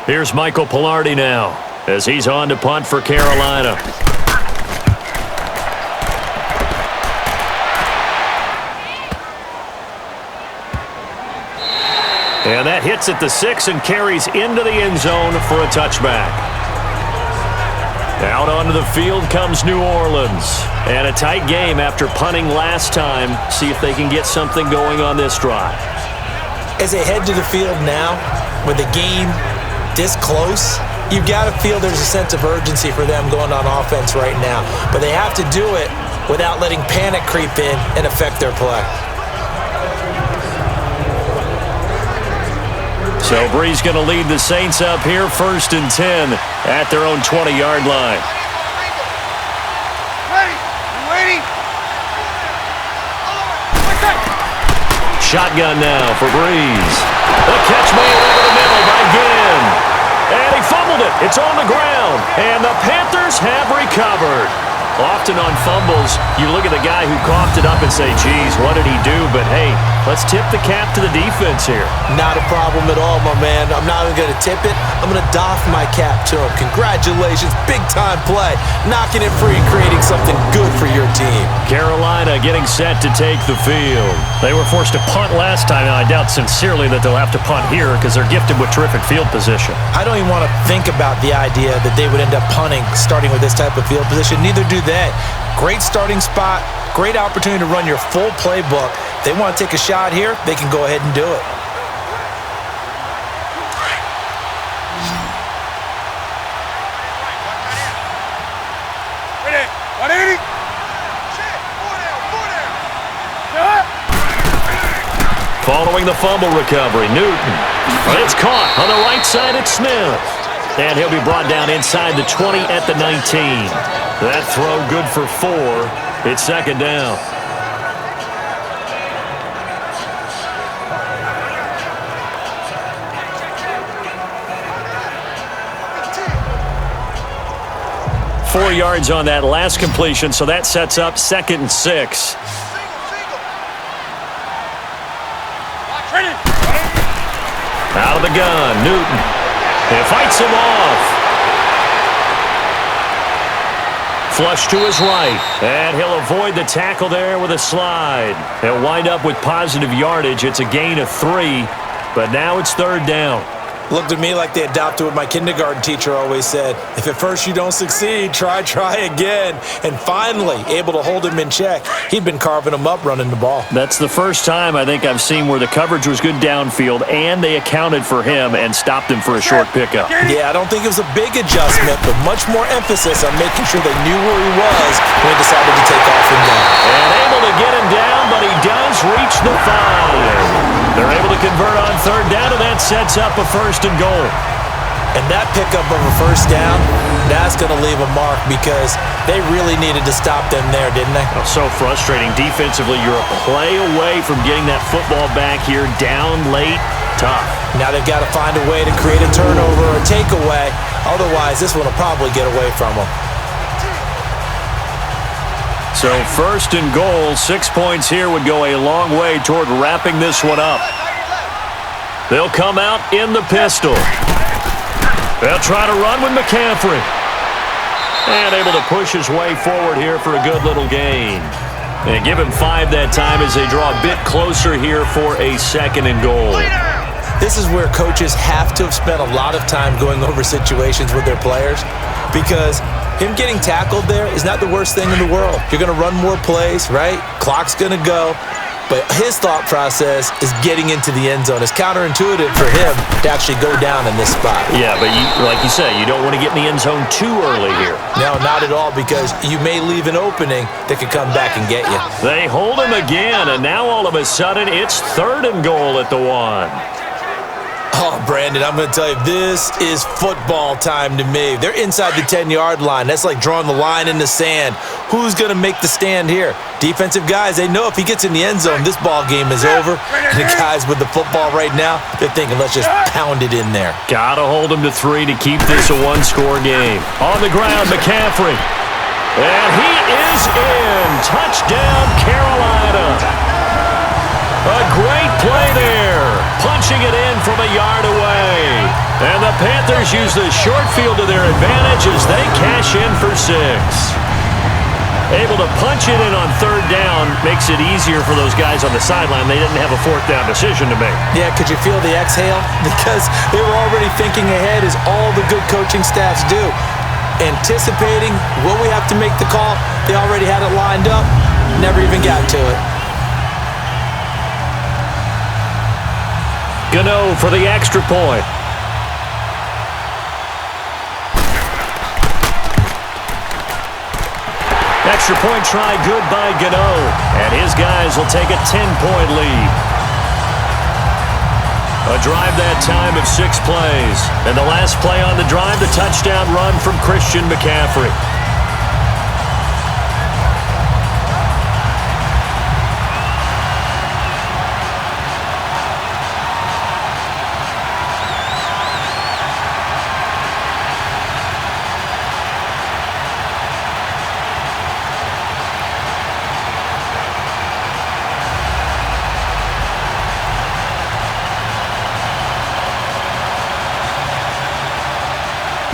Here's Michael Pilardi now as he's on to punt for Carolina. And that hits at the 6 and carries into the end zone for a touchback. Out onto the field comes New Orleans. And a tight game after punting last time. See if they can get something going on this drive. As they head to the field now, with the game this close, you've got to feel there's a sense of urgency for them going on offense right now. But they have to do it without letting panic creep in and affect their play. So Bree's going to lead the Saints up here 1st and 10 at their own 20-yard line. Shotgun now for Breeze. The catch made over the middle by Ginn. And he fumbled it. It's on the ground. And the Panthers have recovered. Often on fumbles, you look at the guy who coughed it up and say, geez, what did he do? But, hey, let's tip the cap to the defense here. Not a problem at all, my man. I'm not even going to tip it. I'm going to doff my cap to him. Congratulations. Big-time play. Knocking it free, creating something good for your team. Carolina getting set to take the field. They were forced to punt last time, and I doubt sincerely that they'll have to punt here because they're gifted with terrific field position. I don't even want to think about the idea that they would end up punting starting with this type of field position. Neither do that. Great starting spot, great opportunity to run your full playbook. If they want to take a shot here, they can go ahead and do it. Following the fumble recovery, Newton. It's caught on the right side at Smith. And he'll be brought down inside the 20 at the 19. That throw good for 4. It's 2nd down. Four yards on that last completion, so that sets up 2nd and 6. Out of the gun, Newton. He fights him off. Flush to his right, and he'll avoid the tackle there with a slide. He'll wind up with positive yardage. It's a gain of 3, but now it's 3rd down. Looked to me like they adopted what my kindergarten teacher always said. If at first you don't succeed, try again. And finally, able to hold him in check. He'd been carving him up running the ball. That's the first time I think I've seen where the coverage was good downfield and they accounted for him and stopped him for a short pickup. Yeah, I don't think it was a big adjustment, but much more emphasis on making sure they knew where he was when he decided to take off and down. And able to get him down, but he does reach the 5. They're able to convert on 3rd down, and that sets up a 1st and goal. And that pickup of a first down, that's going to leave a mark because they really needed to stop them there, didn't they? Oh, so frustrating. Defensively, you're a play away from getting that football back here down late. Tough. Now they've got to find a way to create a turnover or a takeaway. Otherwise, this one will probably get away from them. So first and goal, 6 points here would go a long way toward wrapping this one up. They'll come out in the pistol. They'll try to run with McCaffrey. And able to push his way forward here for a good little gain. And give him 5 that time as they draw a bit closer here for a second and goal. This is where coaches have to have spent a lot of time going over situations with their players because him getting tackled there is not the worst thing in the world. You're going to run more plays, right? Clock's going to go. But his thought process is getting into the end zone. It's counterintuitive for him to actually go down in this spot. Yeah, but like you say, you don't want to get in the end zone too early here. No, not at all, because you may leave an opening that could come back and get you. They hold him again, and now all of a sudden it's third and goal at the 1. Oh, Brandon, I'm going to tell you, this is football time to me. They're inside the 10-yard line. That's like drawing the line in the sand. Who's going to make the stand here? Defensive guys, they know if he gets in the end zone, this ball game is over. And the guys with the football right now, they're thinking, let's just pound it in there. Got to hold him to 3 to keep this a one-score game. On the ground, McCaffrey. And he is in. Touchdown, Carolina. A great play there, punching it in from a yard away. And the Panthers use the short field to their advantage as they cash in for 6. Able to punch it in on third down makes it easier for those guys on the sideline. They didn't have a fourth down decision to make. Yeah, could you feel the exhale? Because they were already thinking ahead, as all the good coaching staffs do. Anticipating, will we have to make the call? They already had it lined up, never even got to it. Gano for the extra point. Extra point try good by Gano. And his guys will take a 10-point lead. A drive that time of 6 plays. And the last play on the drive, the touchdown run from Christian McCaffrey.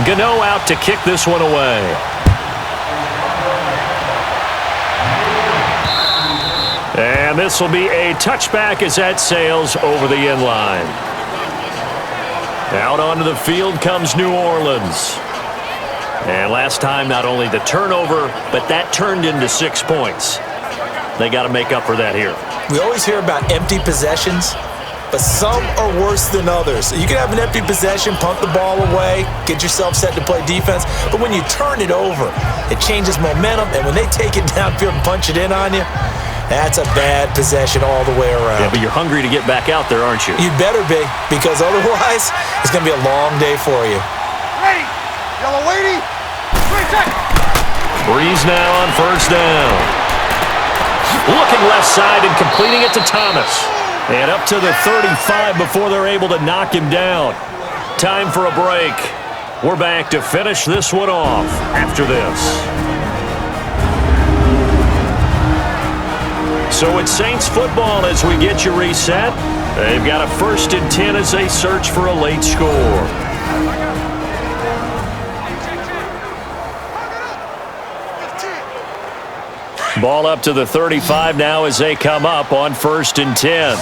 Gano out to kick this one away. And this will be a touchback as that sails over the end line. Out onto the field comes New Orleans. And last time, not only the turnover, but that turned into 6 points. They got to make up for that here. We always hear about empty possessions, but some are worse than others. You can have an empty possession, punt the ball away, get yourself set to play defense, but when you turn it over, it changes momentum, and when they take it downfield and punch it in on you, that's a bad possession all the way around. Yeah, but you're hungry to get back out there, aren't you? You'd better be, because otherwise, it's going to be a long day for you. Ready, yellow lady, 3 seconds. Breeze now on first down. Looking left side and completing it to Thomas. And up to the 35 before they're able to knock him down. Time for a break. We're back to finish this one off after this. So it's Saints football as we get you reset. They've got a 1st and 10 as they search for a late score. Ball up to the 35 now as they come up on 1st and 10.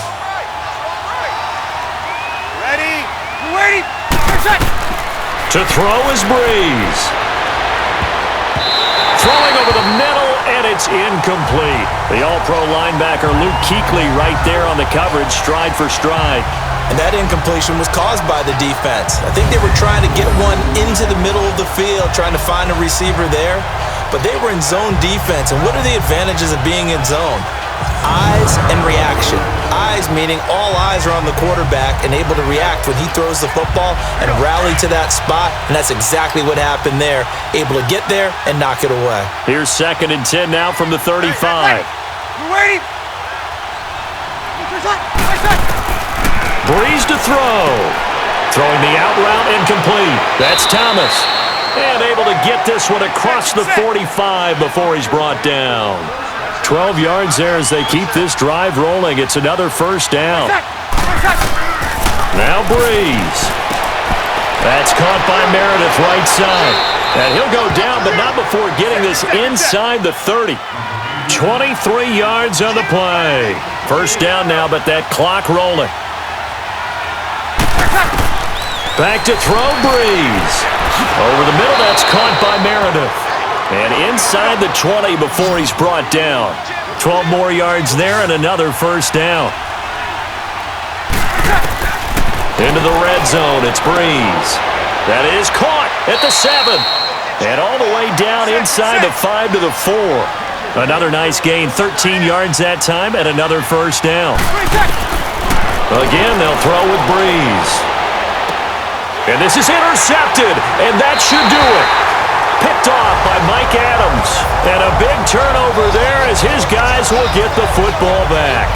Ready, waiting, To throw is Breeze. Throwing over the middle, and it's incomplete. The All-Pro linebacker Luke Kuechly right there on the coverage, stride for stride. And that incompletion was caused by the defense. I think they were trying to get one into the middle of the field, trying to find a receiver there. But they were in zone defense, and what are the advantages of being in zone? Eyes and reaction. Eyes meaning all eyes are on the quarterback and able to react when he throws the football and rally to that spot, and that's exactly what happened there. Able to get there and knock it away. Here's 2nd and 10 now from the 35. Breeze to throw. Throwing the out route incomplete. That's Thomas. And able to get this one across the 45 before he's brought down. 12 yards there as they keep this drive rolling. It's another first down. Now Breeze. That's caught by Meredith right side. And he'll go down, but not before getting this inside the 30. 23 yards on the play. First down now, but that clock rolling. Back to throw, Breeze. Over the middle, that's caught by Meredith. And inside the 20 before he's brought down. 12 more yards there and another first down. Into the red zone, it's Breeze. That is caught at the 7. And all the way down inside the 5 to the 4. Another nice gain, 13 yards that time, and another first down. Again, they'll throw with Breeze. And this is intercepted, and that should do it. Picked off by Mike Adams. And a big turnover there as his guys will get the football back.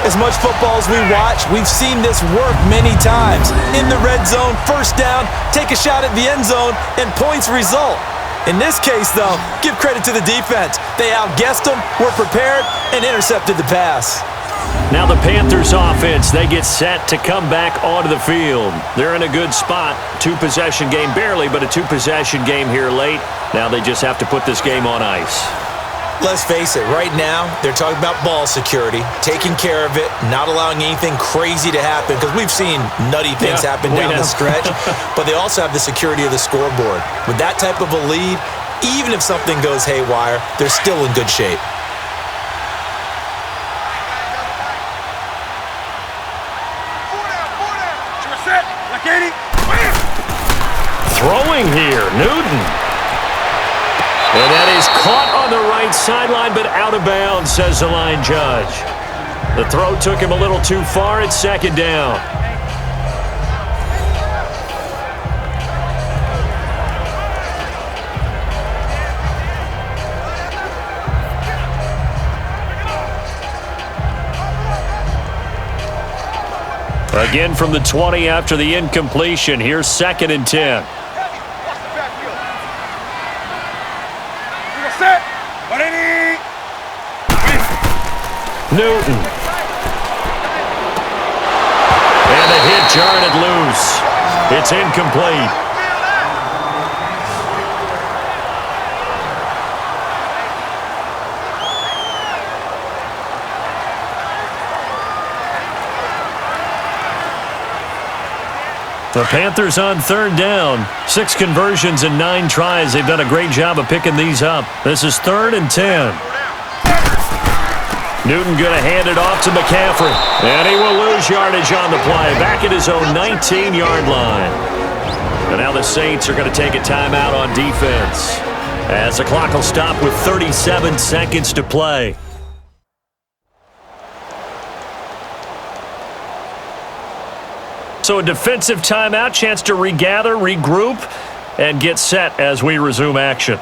As much football as we watch, we've seen this work many times. In the red zone, first down, take a shot at the end zone, and points result. In this case, though, give credit to the defense. They outguessed them, were prepared, and intercepted the pass. Now the Panthers offense, they get set to come back onto the field. They're in a good spot. 2-possession game barely, but a 2-possession game here late. Now they just have to put this game on ice. Let's face it, right now, they're talking about ball security, taking care of it, not allowing anything crazy to happen, because we've seen nutty things happen down the stretch, but they also have the security of the scoreboard. With that type of a lead, even if something goes haywire, they're still in good shape. Throwing here, Newton. And that is caught on the right sideline, but out of bounds, says the line judge. The throw took him a little too far. It's 2nd down. Again from the 20 after the incompletion. Here's 2nd and 10. Newton. And a hit jarred it loose. It's incomplete. The Panthers on 3rd down. 6 conversions and 9 tries. They've done a great job of picking these up. This is 3rd and 10. Newton going to hand it off to McCaffrey. And he will lose yardage on the play. Back at his own 19-yard line. And now the Saints are going to take a timeout on defense, as the clock will stop with 37 seconds to play. So a defensive timeout, chance to regather, regroup, and get set as we resume action.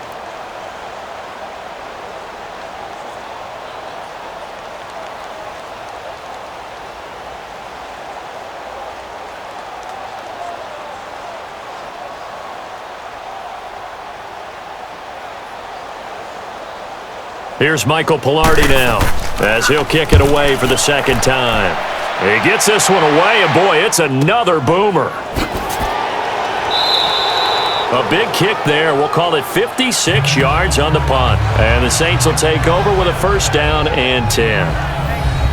Here's Michael Pilardi now, as he'll kick it away for the 2nd time. He gets this one away, and boy, it's another boomer. A big kick there. We'll call it 56 yards on the punt. And the Saints will take over with a first down and 10.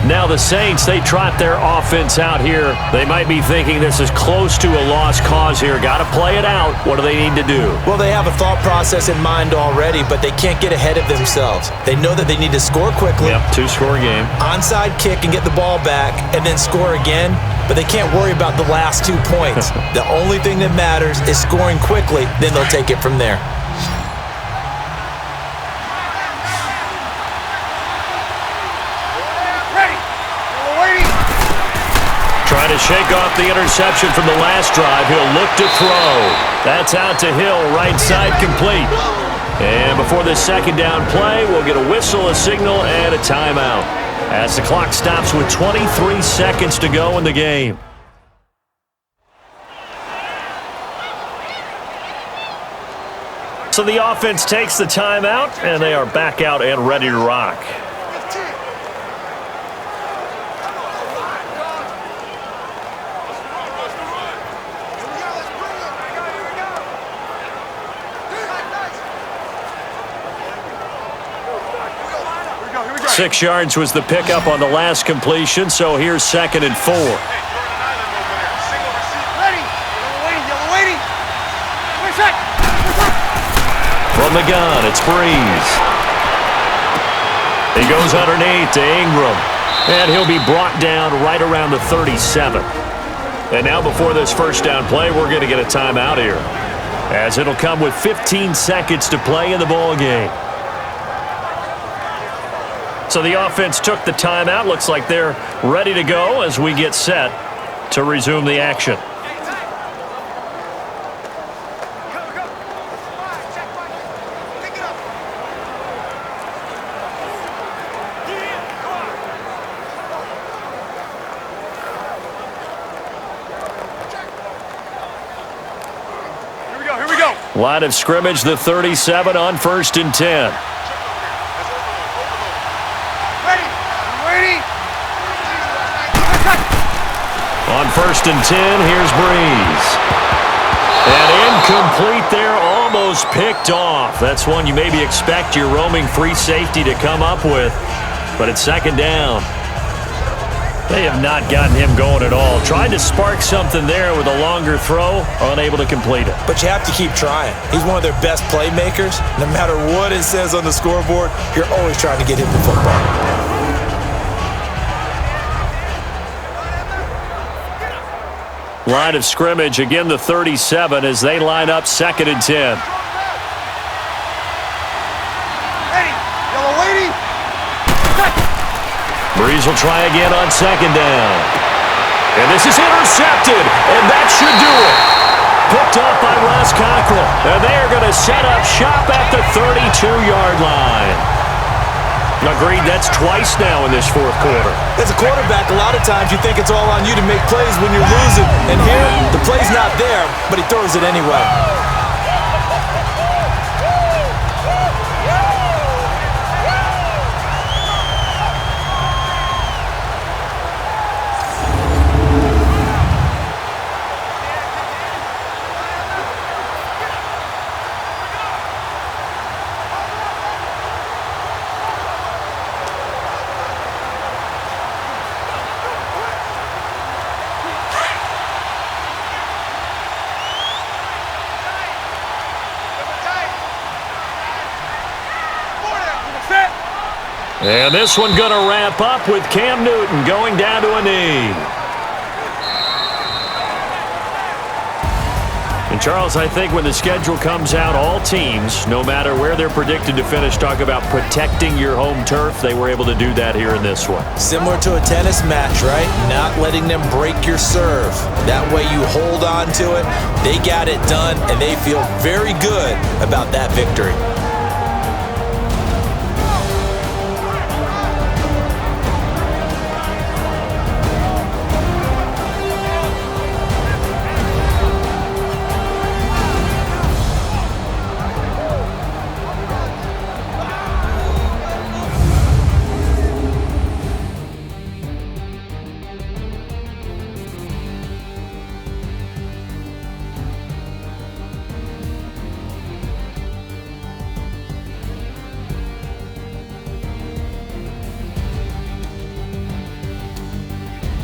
Now the Saints, they trot their offense out here. They might be thinking this is close to a lost cause here. Got to play it out. What do they need to do? Well, they have a thought process in mind already, but they can't get ahead of themselves. They know that they need to score quickly. Yep, 2-score game. Onside kick and get the ball back, and then score again. But they can't worry about the last 2 points. The only thing that matters is scoring quickly. Then they'll take it from there. Trying to shake off the interception from the last drive. He'll look to throw. That's out to Hill, right side complete. And before this second down play, we'll get a whistle, a signal, and a timeout as the clock stops with 23 seconds to go in the game. So the offense takes the timeout, and they are back out and ready to rock. Six yards was the pickup on the last completion, so here's 2nd and 4. From the gun, it's Breeze. He goes underneath to Ingram, and he'll be brought down right around the 37. And now before this first down play, we're going to get a timeout here, as it'll come with 15 seconds to play in the ball game. So the offense took the timeout. Looks like they're ready to go as we get set to resume the action. Here we go. Line of scrimmage, the 37 on 1st and 10. On 1st and 10, here's Breeze. And incomplete there, almost picked off. That's one you maybe expect your roaming free safety to come up with. But it's 2nd down. They have not gotten him going at all. Tried to spark something there with a longer throw, unable to complete it. But you have to keep trying. He's one of their best playmakers. No matter what it says on the scoreboard, you're always trying to get him the football. Line of scrimmage, again the 37 as they line up 2nd and 10. Breeze will try again on 2nd down. And this is intercepted, and that should do it. Picked off by Ross Cockrell, and they are going to set up shop at the 32-yard line. Agreed, that's twice now in this 4th quarter. As a quarterback, a lot of times you think it's all on you to make plays when you're losing. And here, the play's not there, but he throws it anyway. And this one going to wrap up with Cam Newton going down to a knee. And Charles, I think when the schedule comes out, all teams, no matter where they're predicted to finish, talk about protecting your home turf. They were able to do that here in this one. Similar to a tennis match, right? Not letting them break your serve. That way you hold on to it. They got it done, and they feel very good about that victory.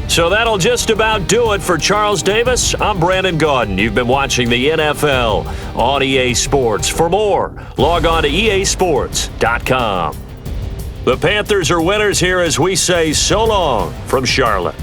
So that'll just about do it for Charles Davis. I'm Brandon Gaudin. You've been watching the NFL on EA Sports. For more, log on to easports.com. The Panthers are winners here as we say so long from Charlotte.